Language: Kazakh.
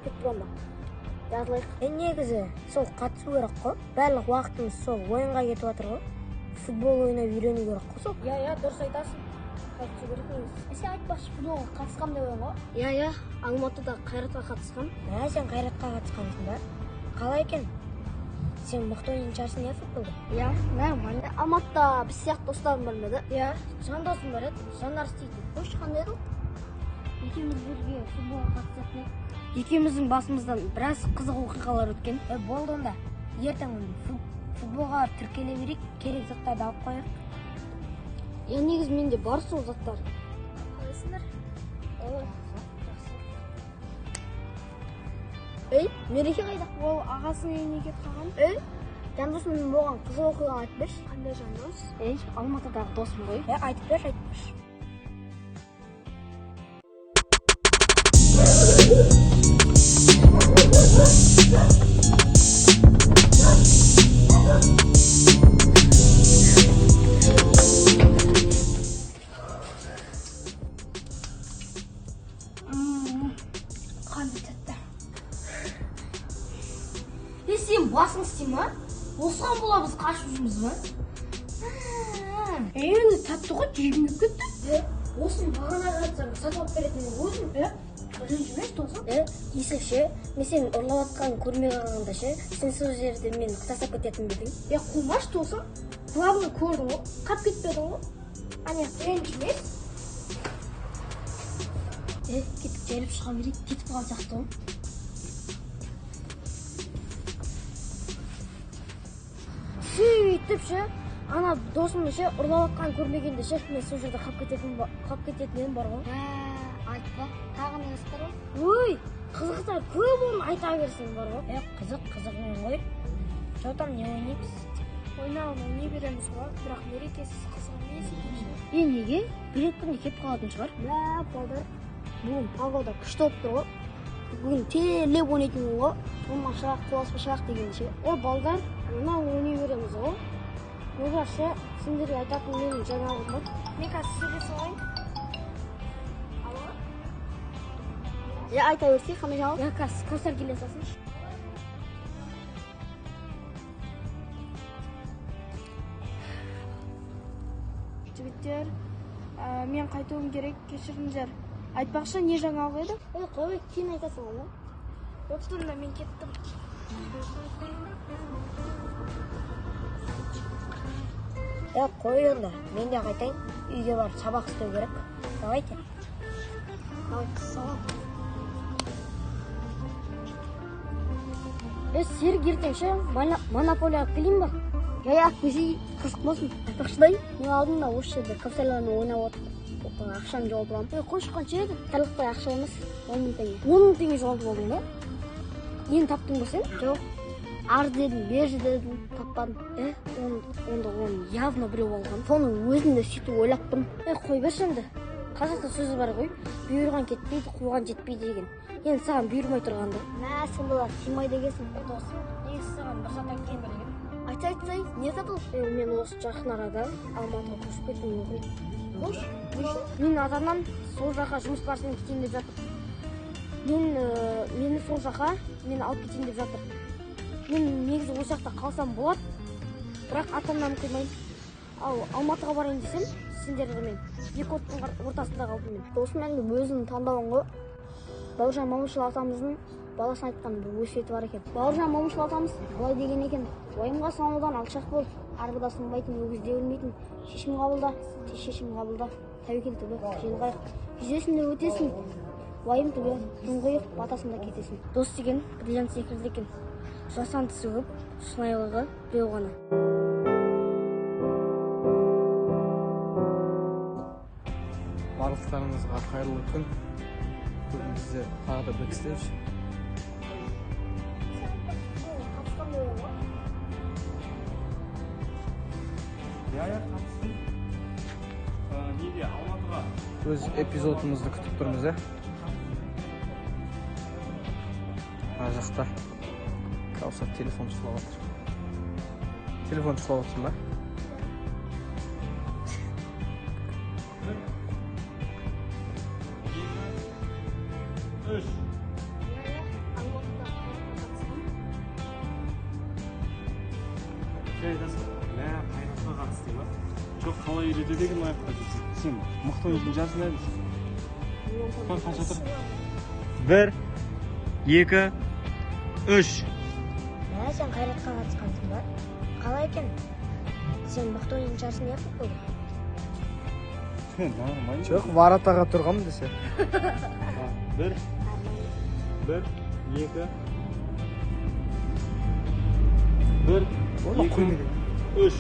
кетіп тұрам ба? Жазылайық. Негізі сол қатысу керек қой. Барлық уақытымыз сол ойынға кетіп жатыр ғой. Футбол ойнап үйрену керек қой сол. Иә, дұрыс айтасың. Қатысу керек негізі. Сен айтпақшы футболға қатысқам деп ойлайын ғой. Иә, Алматыда Қайратқа қатысқам. Сен Қайратқа қатысқансың ба? Қалай екен? Сен мықты ойыншарсың иә футболда? Иә, нормально. Алматыда біз сияқты достарым бар ма еді? Иә, жандосым бар еді. Жанар істейді. Қош қандай еді? Екеуміз бірге футболға қатысатын едік. Екеуміздің басымыздан біраз қызық оқиғалар өткен. Болды онда. Ертең футболға тіркеле берейік, керек заттарды алып қояйық. Негізі менде бар сол заттар. Қалайсыңдар? Мереке қайда? Ол ағасының үйіне кетіп қалған. Жандосым болған қызық оқиғаны айтып берші. Қандай жандос? Алматыдағы досым ғой. Айтып берші. Қандай тәтті. Сен басың істей ма? Осыған бола біз қашып жүрміз ба? Енді тәтті ғой, жегім келіп кетті. Осыны бағана жатсаң сатып беретін өзің. Ренжімеш болсаң? Есіңше, мен сені ұрлап жатқанын көрмей қалғанда ше, сен сол жерде мені тастап кететін бе едің? Қумаш болсаң, құлағыңды көрдің ғой, қап кетпедің ғой. Ренжімеш. Кетіп жайлып шыға берейік, кетіп қалған сияқты ғой. Сөйтіп ше, ана досымды ше, ұрлап жатқанын көрмегенде ше, мен сол жерде қап кететінім бар ғой. Айтпа, тағы не істер ғой? Ой, қызықтар көп оны айта берсең бар ғой. Қызық ғой. Жаутам не ойнаймыз? Ойнай береміз ғой, бірақ мерекесіз қызық емес екен. Неге? Билет күнде кетіп қалатын шығар. Балдар. Бүгін погода күшті болып тұр ғой. Бүгін телеп ойнайтын ғой. Онан шырақ, қоласпа шырақ деген ше. Балдар, ойнай береміз ғой. Олар ше, сендерге айтатын менің жаңалығым бар. Мен қазір сөйлесе салайын. Айта берсей, қандай жаңалық? Кәусар келе салсыншы. Жігіттер, мен қайтуым керек, кешіріңдер. Айтпақшы, не жаңалық еді? Қой, кейін айтасың оны. Отсында мен кеттім. Қой онда, мен де қайтайын. Үйге барып сабақ істеу керек. Давайте. Сабақ. Серік ертеңші монополия алып келейін ба? Көзей қызық болсын. Айтпақшыдай, мен алдымда осы жерде капсаланы ойнап отыр. Ақшаны жоғалтып аламын. Қойшы қанша еді? Тарлықтай ақша емес, 10 мың теңге. 10 мың теңге жоғалтып алдың ба? Нені таптың ба сен? Жоқ. Арыз дедім, бер дедім, таппадым. Онда оны явно біреу алған. Соның өзінде сөйтіп ойлап тұрмын. Қой берші енді. Қазақта сөзі бар ғой, бұйырған кетпейді, қуған жетпейді деген. Енді саған бұйырмай тұрғанда. Сонда сыймайды екенсің. Досым, негізі саған бір зат айтайын ба деген. Айтсай, не зат ол? Мен осы жақын арада Алматыға көшіп кетуім ғой. Қош? Мен адамнан сол жаққа жұмыс барысымен кетейін деп жатыр. Мені сол жаққа алып кетейін деп жатыр. Мен негізі осы жақта қалсам болады, бірақ ата-анам қоймайын. Ал Алматыға барайын десем, сендерді мен екі оттың ортасында қалдым мен. Досым енді өзінің таңдауын ғой. Бауыржан Момышұлы атамыздың баласына айтқан бір өсиеті бар екен. Бауыржан Момышұлы атамыз былай деген екен: уайымға салынудан алшақ бол, арбада сынбайтын өгізде өлмейтін, шешім қабылда, тез шешім қабылда, тәуекел түбі желғайық, жүзесінде өтесің, уайым түбі тұңғиық батасында кетесің. Дос деген бриллиант секілді екен. Жасандысы көп, шынайылығы біреу ғана. Барлықтарыңызға қайырлы күн. Бүгін бізде тағы да бір кісілер. Неге Алматыға? Өз эпизодымызды күтіп тұрмыз, Ар жақта Кәусар телефон ұстап отыр. Телефон ұстап отырсың ба? айтасың мә қайратқа қатысты ма жоқ қалай үйрете деген аяққа дейсің сен мықты ойыншының жасында емессің қанша тұр 1 2 3 сен қайратқа қатысқансың ба қалай екен сен мықты ойыншарсың иә футболда нормально Жоқ, воротаға тұрғанмын десе. 1 2 1 Оны 2 қоймайды. 3